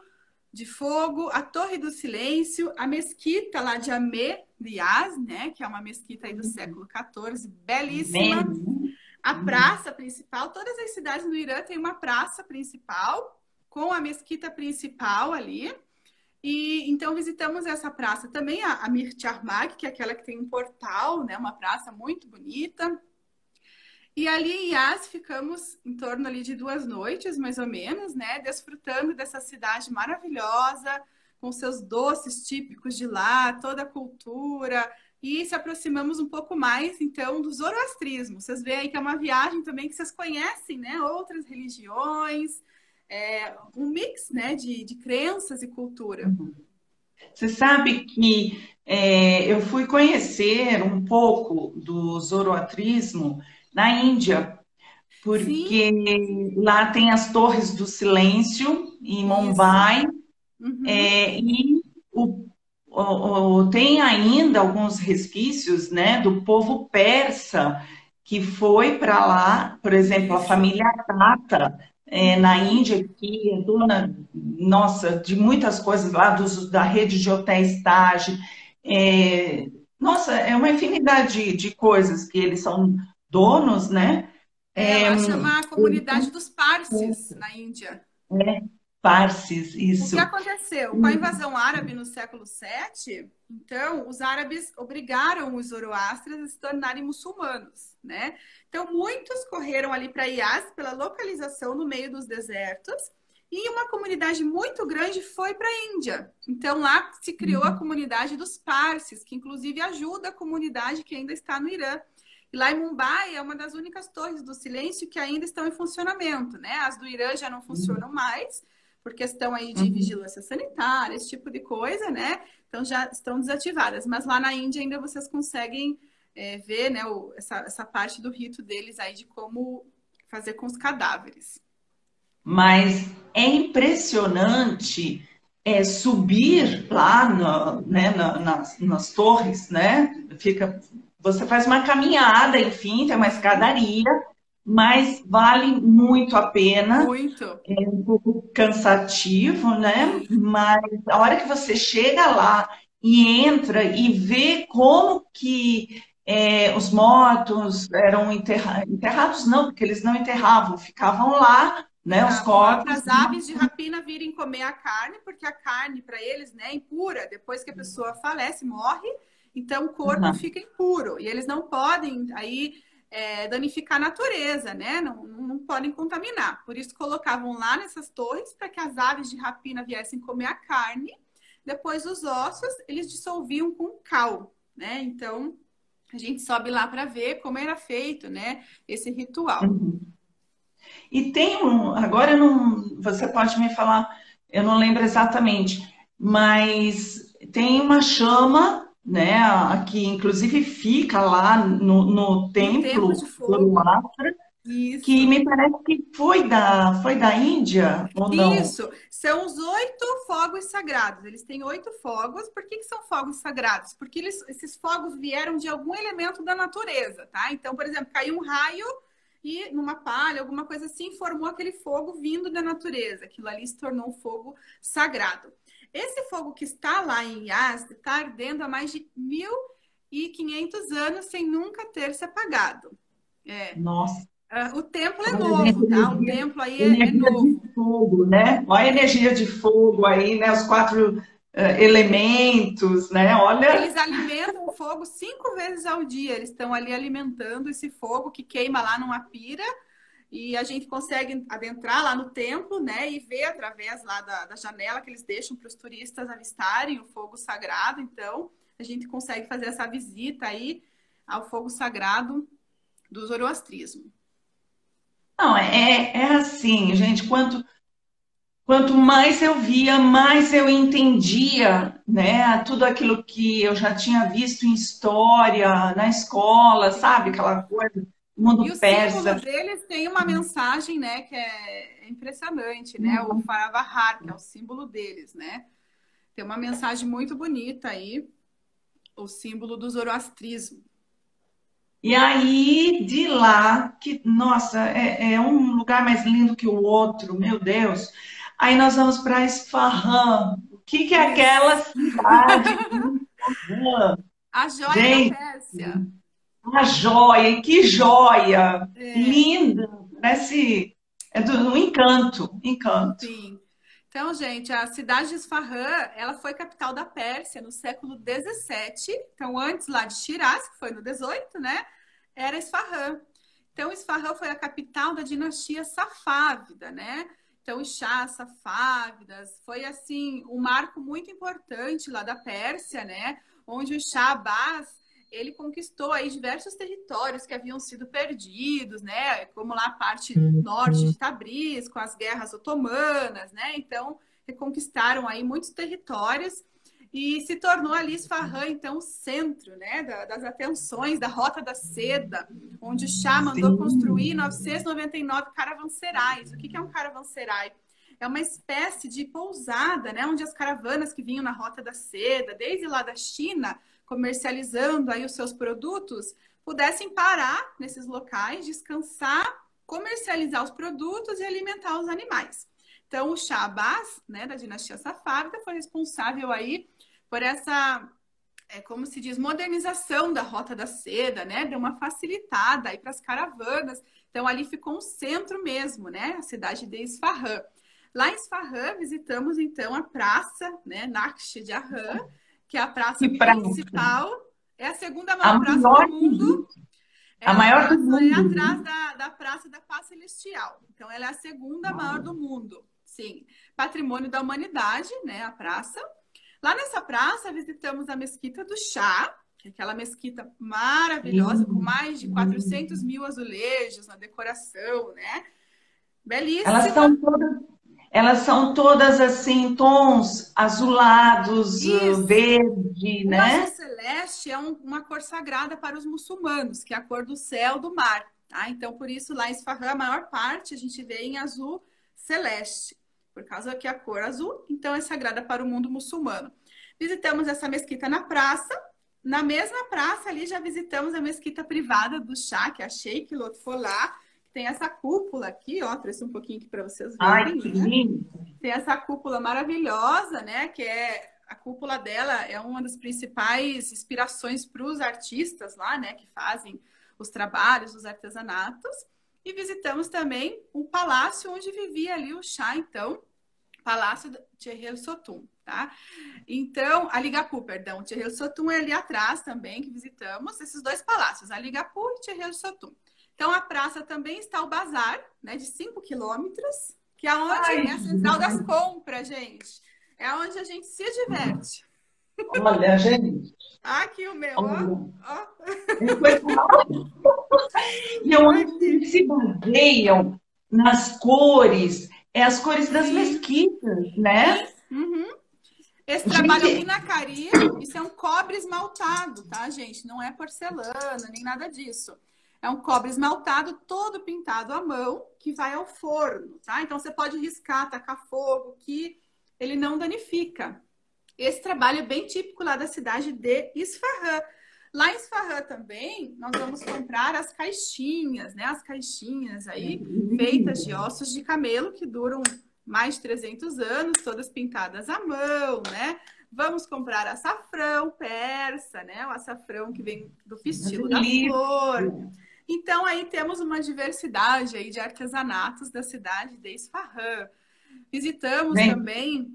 de fogo, a Torre do Silêncio, a mesquita lá de Amê de Yas, né? Que é uma mesquita aí do século XIV, belíssima. A praça principal, todas as cidades no Irã têm uma praça principal, com a mesquita principal ali. E então visitamos essa praça também, a Mir Charmak, que é aquela que tem um portal, né? Uma praça muito bonita. E ali em Yas ficamos em torno ali de 2 noites, mais ou menos, né? Desfrutando dessa cidade maravilhosa, com seus doces típicos de lá, toda a cultura. E se aproximamos um pouco mais, então, do zoroastrismo. Vocês veem aí que é uma viagem também que vocês conhecem, né? Outras religiões, um mix, né? De crenças e cultura. Você sabe que eu fui conhecer um pouco do zoroastrismo na Índia, porque lá tem as Torres do Silêncio, em Mumbai, e tem ainda alguns resquícios, né, do povo persa que foi para lá, por exemplo, a família Tata, na Índia, que é dona, nossa, de muitas coisas lá, da rede de hotéis Taj. Nossa, é uma infinidade de coisas que eles são donos, né? Lá chama a comunidade dos Parsis, na Índia. Parsis, O que isso. aconteceu? Com a invasão árabe no século VII, então, os árabes obrigaram os zoroastras a se tornarem muçulmanos, né? Então, muitos correram ali para Yas, pela localização no meio dos desertos, e uma comunidade muito grande foi para a Índia. Então, lá se criou a comunidade dos Parsis, que inclusive ajuda a comunidade que ainda está no Irã. E lá em Mumbai é uma das únicas torres do silêncio que ainda estão em funcionamento, né? As do Irã já não funcionam mais, por questão aí de vigilância sanitária, esse tipo de coisa, né? Então já estão desativadas. Mas lá na Índia ainda vocês conseguem ver, né, essa parte do rito deles aí de como fazer com os cadáveres. Mas é impressionante subir lá nas torres, né? Você faz uma caminhada, enfim, tem uma escadaria, mas vale muito a pena. Muito. É um pouco cansativo, né? Mas a hora que você chega lá e entra e vê como que os mortos eram enterrados, não, porque eles não enterravam, ficavam lá, né? Os corpos. Para as aves de rapina virem comer a carne, porque a carne para eles, né, é impura. Depois que a pessoa falece, morre, então o corpo fica impuro e eles não podem aí danificar a natureza, né? Não podem contaminar. Por isso colocavam lá nessas torres para que as aves de rapina viessem comer a carne. Depois os ossos eles dissolviam com cal, né? Então a gente sobe lá para ver como era feito, né? Esse ritual. E tem agora você pode me falar eu não lembro exatamente, mas tem uma chama, né, que inclusive fica lá no No templo templo de do fogo. Luar, que Isso. me parece que foi da Índia, ou não? Isso, são os 8 fogos sagrados. Eles têm 8 fogos. Por que são fogos sagrados? Porque esses fogos vieram de algum elemento da natureza, tá? Então, por exemplo, caiu um raio e numa palha, alguma coisa assim, formou aquele fogo vindo da natureza. Aquilo ali se tornou um fogo sagrado. Esse fogo que está lá em Yazd está ardendo há mais de 1.500 anos sem nunca ter se apagado. É. Nossa, O templo é olha, novo, gente, tá? O templo aí é energia novo. de fogo, né? Olha a energia de fogo aí, né? Os quatro elementos, né? Olha, Eles alimentam o fogo 5 vezes ao dia. Eles estão ali alimentando esse fogo que queima lá numa pira e a gente consegue adentrar lá no templo, né? E ver através lá da janela que eles deixam para os turistas avistarem o fogo sagrado. Então, a gente consegue fazer essa visita aí ao fogo sagrado do zoroastrismo. não, é assim, gente, quanto mais eu via, mais eu entendia, né? Tudo aquilo que eu já tinha visto em história, na escola, sabe? Sim. Aquela coisa, E o mundo símbolo persa. deles tem uma mensagem, né, que é impressionante, né? O Faravahar, que é o símbolo deles, né? Tem uma mensagem muito bonita aí, o símbolo do zoroastrismo. E aí, de lá, que, nossa, é um lugar mais lindo que o outro, meu Deus. Aí nós vamos para Isfahan. O que é aquela Isso. cidade de Isfahan? A joia da Gente, Pérsia. uma joia, e que joia! É, Linda, parece um encanto, encanto. sim. Então, gente, a cidade de Isfahan, ela foi capital da Pérsia no século XVII. Então, antes lá de Shiraz, que foi no XVIII, né? Era Isfahan. Então, Isfahan foi a capital da dinastia Safávida, né? Então, os chás safávidas foi, assim, um marco muito importante lá da Pérsia, né? Onde o Shah Abbas, ele conquistou aí diversos territórios que haviam sido perdidos, né? Como lá a parte norte de Tabriz, com as guerras otomanas, né? Então, reconquistaram aí muitos territórios e se tornou ali Isfahan, então, o centro, né, das atenções da Rota da Seda, onde o Shah mandou construir Sim, 999 caravanserais. O que é um caravanserai? É uma espécie de pousada, né, onde as caravanas que vinham na Rota da Seda, desde lá da China, comercializando aí os seus produtos, pudessem parar nesses locais, descansar, comercializar os produtos e alimentar os animais. Então, o Shah Abbas, né, da dinastia Safávida, foi responsável aí por essa, como se diz, modernização da Rota da Seda, né? Deu uma facilitada aí para as caravanas. Então, ali ficou um centro mesmo, né? A cidade de Isfahan. Lá em Isfahan, visitamos, então, a praça, né? Naqsh Jahan, que é a praça que praia. principal. É a segunda A maior praça do maior que mundo. existe. A Ela maior do passa mundo. atrás da Praça da Paz Celestial. Então, ela é a segunda maior do mundo. Sim, patrimônio da humanidade, né? A praça. Lá nessa praça, visitamos a Mesquita do Chá, que é aquela mesquita maravilhosa, com Lindo, mais de 400 lindo. mil azulejos na decoração, né? Elas Belíssima. são todas, elas são todas assim, tons azulados, Isso. verde, O azul né? celeste é uma cor sagrada para os muçulmanos, que é a cor do céu, do mar. Tá? Então, por isso, lá em Isfahan, a maior parte a gente vê em azul celeste, por causa que a cor azul, então, é sagrada para o mundo muçulmano. Visitamos essa mesquita na praça. Na mesma praça ali já visitamos a mesquita privada do Shah, que é a Sheikh Lotfullah, que tem essa cúpula aqui, ó, trouxe um pouquinho aqui para vocês Ai, verem, que né? lindo. Tem essa cúpula maravilhosa, né? Que é a cúpula dela é uma das principais inspirações para os artistas lá, né? Que fazem os trabalhos, os artesanatos. E visitamos também um palácio onde vivia ali o Shah, então, Palácio de Cheryl Sotum, tá? Então, a Ligapu, perdão, Cheryl Sotum é ali atrás também que visitamos esses dois palácios, a Ligapu e Cheryl Sotum. Então, a praça também está o bazar, né, de 5 quilômetros, que é onde Ai, é a central das compras, gente. É onde a gente se diverte. olha, gente, Aqui o meu, ó. olha. Ó. Depois, e eu acho que Aqui. eles se baseiam nas cores, É as cores das Sim, mesquitas, né? uhum. Esse trabalho é o Gente, minacari, isso é um cobre esmaltado, tá, gente? Não é porcelana, nem nada disso. É um cobre esmaltado todo pintado à mão que vai ao forno, tá? Então você pode riscar, tacar fogo, que ele não danifica. Esse trabalho é bem típico lá da cidade de Isfahan. Lá em Isfahan também, nós vamos comprar as caixinhas, né? As caixinhas aí feitas de ossos de camelo que duram mais de 300 anos, todas pintadas à mão, né? Vamos comprar açafrão persa, né? O açafrão que vem do pistilo da delícia. flor. Então aí temos uma diversidade aí de artesanatos da cidade de Isfahan. Visitamos Gente, também.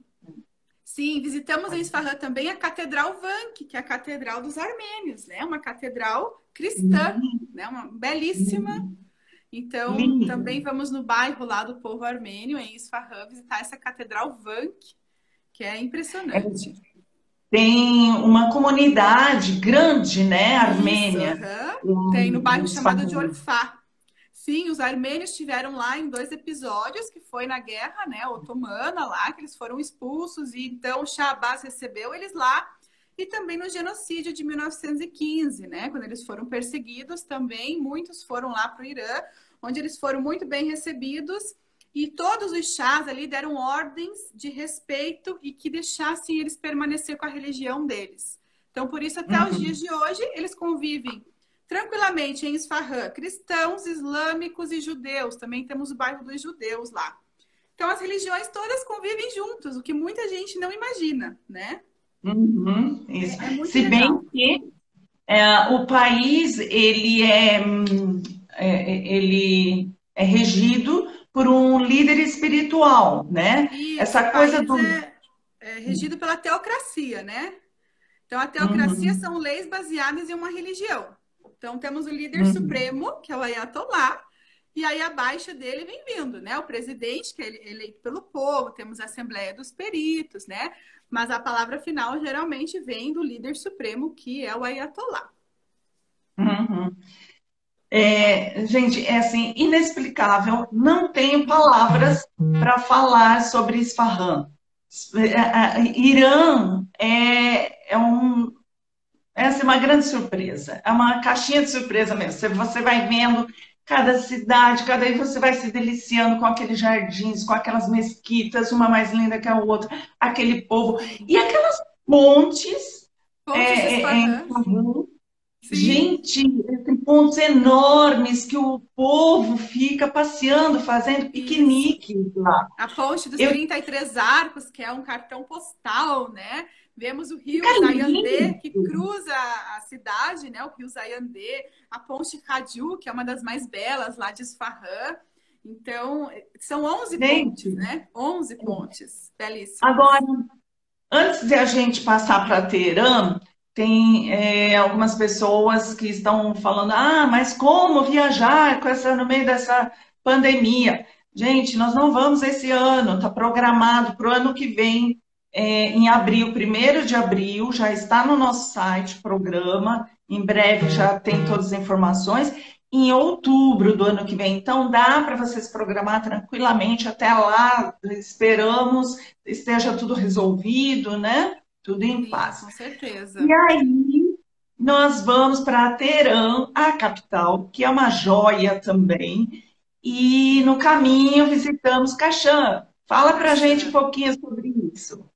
Sim, visitamos em Isfahan também a Catedral Vank, que é a Catedral dos Armênios, né? Uma catedral cristã, né? Uma belíssima. Então, linda. também vamos no bairro lá do povo armênio, em Isfahan, visitar essa Catedral Vank, que é impressionante. Tem uma comunidade grande, né, Isso, armênia, aham. Tem no em bairro chamado de Isfahan. Orfá. Sim, os armênios estiveram lá em 2 episódios, que foi na guerra, né, otomana lá, que eles foram expulsos, e então Shah Abbas recebeu eles lá, e também no genocídio de 1915, né, quando eles foram perseguidos também, muitos foram lá para o Irã, onde eles foram muito bem recebidos, e todos os chás ali deram ordens de respeito e que deixassem eles permanecer com a religião deles. Então, por isso, até os dias Uhum. de hoje, eles convivem tranquilamente em Isfahan, cristãos, islâmicos e judeus. Também temos o bairro dos judeus lá. Então, as religiões todas convivem juntos, o que muita gente não imagina, né? Uhum, isso. É muito Se bem legal. que o país ele é regido por um líder espiritual, né? Isso, o Essa coisa país do é regido pela teocracia, né? Então, a teocracia Uhum, são leis baseadas em uma religião. Então, temos o líder uhum. supremo, que é o Ayatollah, e aí abaixo dele vem vindo, né? O presidente, que é eleito pelo povo, temos a Assembleia dos Peritos, né? Mas a palavra final geralmente vem do líder supremo, que é o Ayatollah. Uhum. Gente, é assim, inexplicável. Não tenho palavras para falar sobre Isfahan. Irã é assim, uma grande surpresa. É uma caixinha de surpresa mesmo. Você vai vendo cada cidade, cada aí você vai se deliciando com aqueles jardins, com aquelas mesquitas, uma mais linda que a outra, aquele povo. E Sim. aquelas pontes Pontes de em Isfahan. Istambul. Sim. Gente, tem pontos enormes que o povo fica passeando, fazendo Isso. piquenique lá. A ponte dos Eu, 33 arcos, que é um cartão postal, né? Vemos o fica rio Zayandê, que lindo, cruza a cidade, né? O rio Zayandê, a ponte Radiu, que é uma das mais belas lá de Isfahan. Então, são 11 pontes, gente. né? 11 pontes belíssimas. Agora, antes de a gente passar para Teherã, tem algumas pessoas que estão falando: ah, mas como viajar no meio dessa pandemia? Gente, nós não vamos esse ano, está programado para o ano que vem, em abril, 1º de abril, já está no nosso site o programa, em breve já tem todas as informações. Em outubro do ano que vem, então dá para vocês programar tranquilamente até lá, esperamos esteja tudo resolvido, né? Tudo em Sim, paz. com E certeza. aí nós vamos para Teherã, a capital, que é uma joia também. E no caminho visitamos Caxã. Fala para a gente um Caxã. pouquinho sobre isso.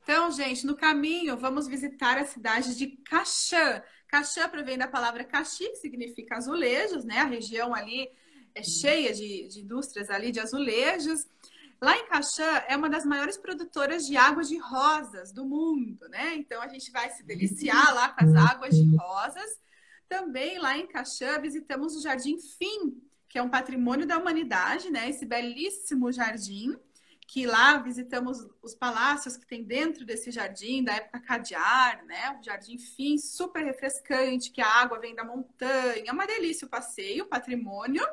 Então, gente, no caminho, vamos visitar a cidade de Caxã. Caxã provém da palavra caxi, que significa azulejos, né? A região ali é cheia de indústrias ali de azulejos. Lá em Caxã é uma das maiores produtoras de águas de rosas do mundo, né? Então a gente vai se deliciar lá com as águas de rosas. Também lá em Caxã visitamos o Jardim Fim, que é um patrimônio da humanidade, né? Esse belíssimo jardim que lá visitamos os palácios que tem dentro desse jardim, da época Cadiar, né? O Jardim Fim, super refrescante, que a água vem da montanha. É uma delícia o passeio, o patrimônio.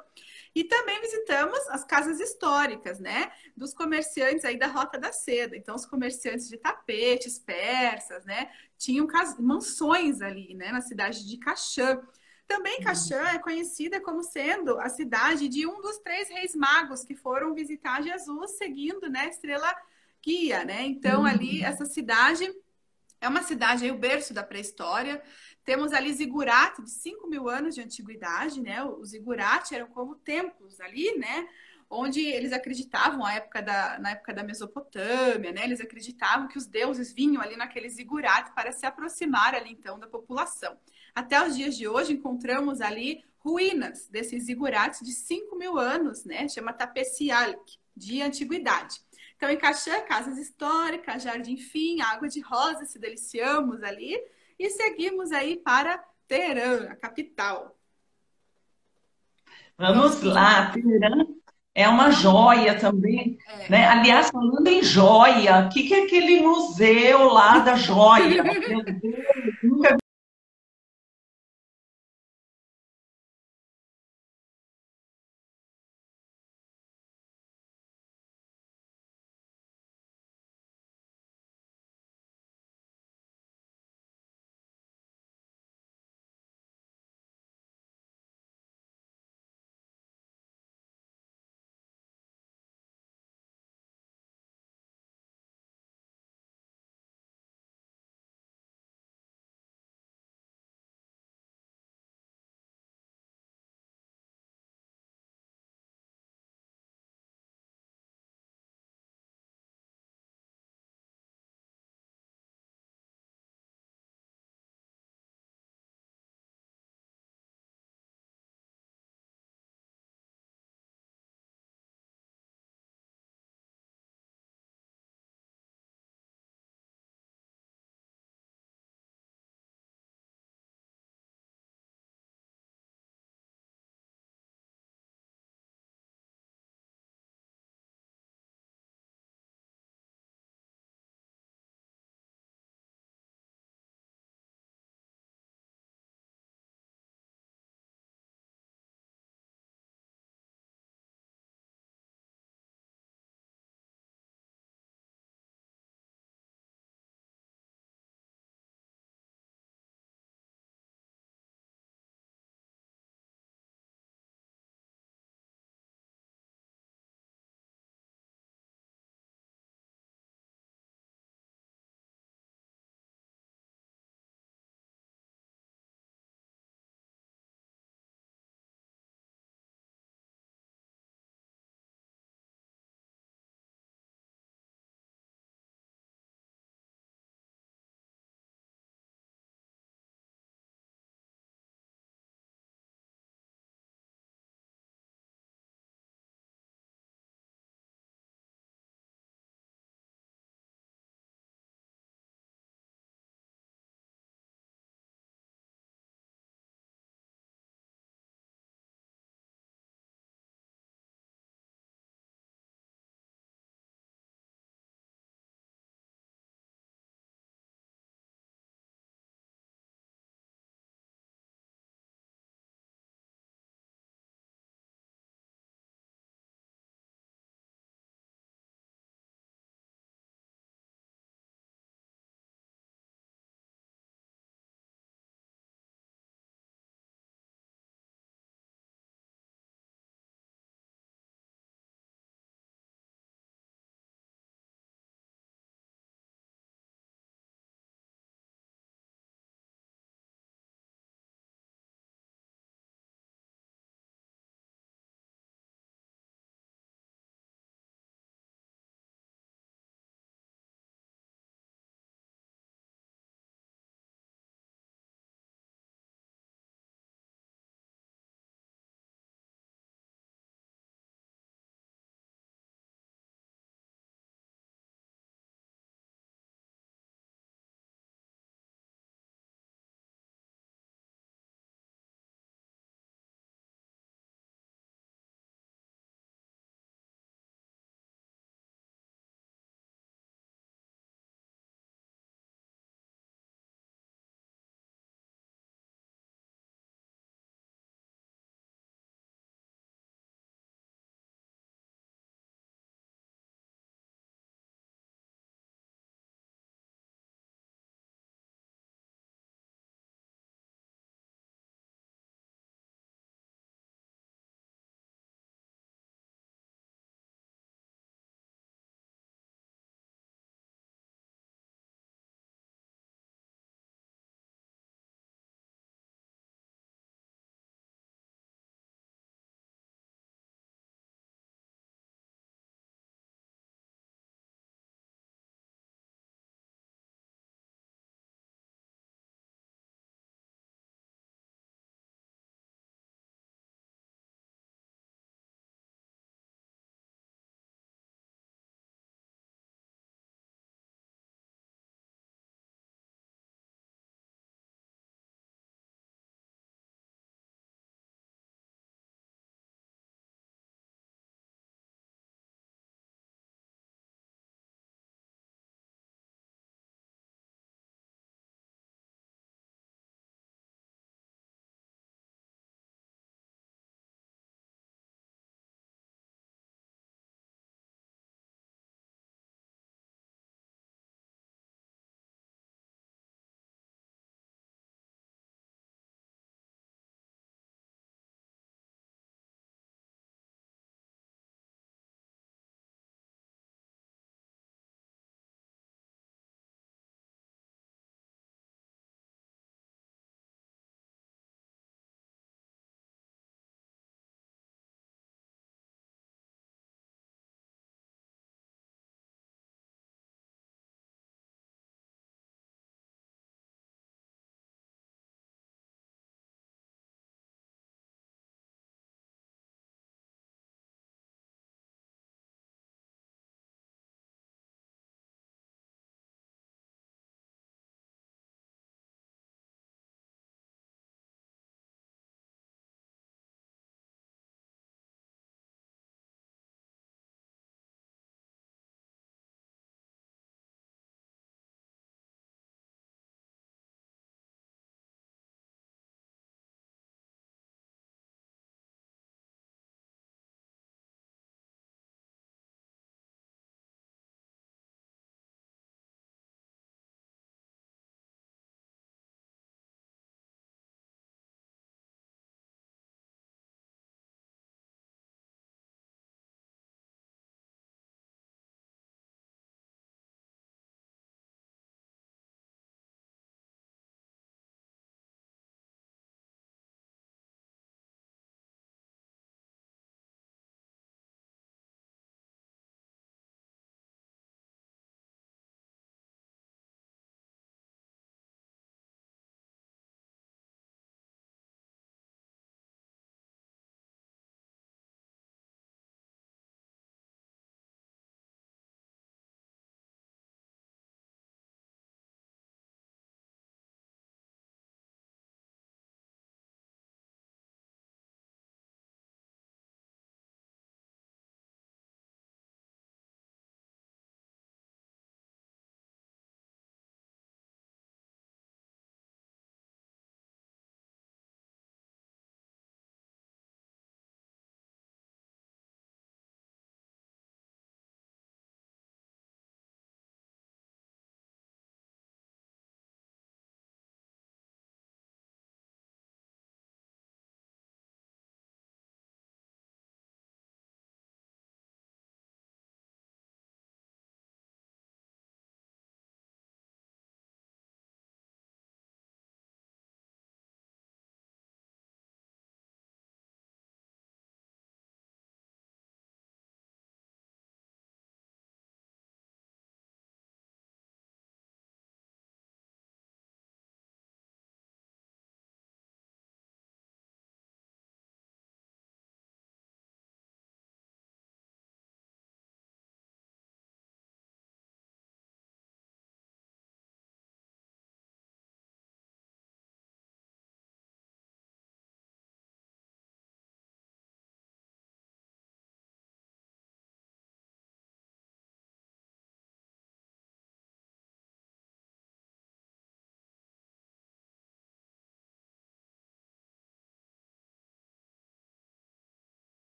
E também visitamos as casas históricas, né? Dos comerciantes aí da Rota da Seda. Então, os comerciantes de tapetes persas, né? Tinham mansões ali, né? Na cidade de Caxã. Também Caxã é conhecida como sendo a cidade de um dos 3 reis magos que foram visitar Jesus seguindo, né, a estrela guia, né? Então, ali, essa cidade é uma cidade aí, o berço da pré-história. Temos ali zigurates de 5.000 anos de antiguidade, né? Os zigurates eram como templos ali, né? Onde eles acreditavam, na época da Mesopotâmia, né? Eles acreditavam que os deuses vinham ali naqueles zigurates para se aproximar ali, então, da população. Até os dias de hoje, encontramos ali ruínas desses zigurates de 5.000 anos, né? Chama Tapecialc, de antiguidade. Então, em Caxã, casas históricas, Jardim Fim, água de rosa, se deliciamos ali. E seguimos aí para Teherã, a capital. Vamos Vamos pedir. lá, Teherã é uma Vamos. joia também, É. né? Aliás, falando em joia, o que que é aquele museu lá da joia? Meu Deus, nunca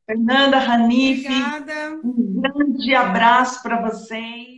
Fernanda, Hanif, Obrigada. um grande abraço para vocês.